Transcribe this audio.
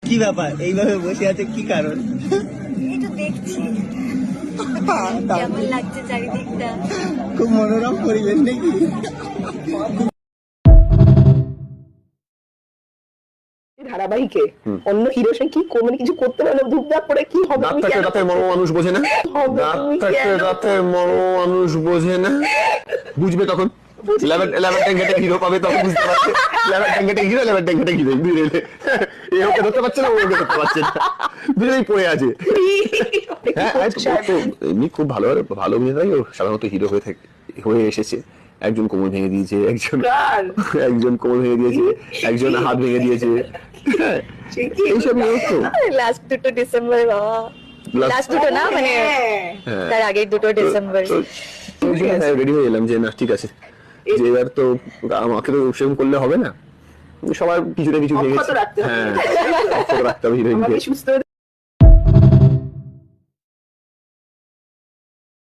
কি ব্যাপার এইভাবে বসে আছে কি কারণ? এই তো দেখছি কেমন লাগছে চারিদিকটা। খুব মনোরম পরিবেশ নাকি? ধারাবাহিকে অন্য হিরোর সঙ্গে কি মানে কিছু করতে পারলে ধূপধাপ করে কি হবে? দাঁত থাকতে দাঁতের মর্ম মানুষ বোঝে না, দাঁত থাকতে দাঁতের মর্ম মানুষ বোঝে না, বুঝবে তখন। লেবার ট্যাঙ্কেটে হিরো পাবে তখন বুঝতে পারছে। লেবার ট্যাঙ্কেটে হিরো, লেবার ট্যাঙ্কেটে হিরো দুই এ ওকে ধরতে পারছে না, ওকে ধরতে পারছে না, দুজনেই পড়ে আছে। হ্যাঁ এমনি খুব ভালো ভালো অভিনেতাই ও সাধারণত হিরো হয়ে এসেছে। একজন কোমর ভেঙে দিয়েছে, একজন কোমর ভেঙে দিয়েছে, একজন হাত ভেঙে দিয়েছে। এইসবই তো লাস্ট দুটো ডিসেম্বর, বাবা লাস্ট দুটো না মানে তার আগের দুটো ডিসেম্বর। রেডি হয়ে এলাম যে না ঠিক আছে, যে এবার তো আমাকে তো সেরকম করলে হবে না, সবার কিছু না কিছু ভেঙেছে। হ্যাঁ অক্ষত রাখতে হবে হিরোইনকে।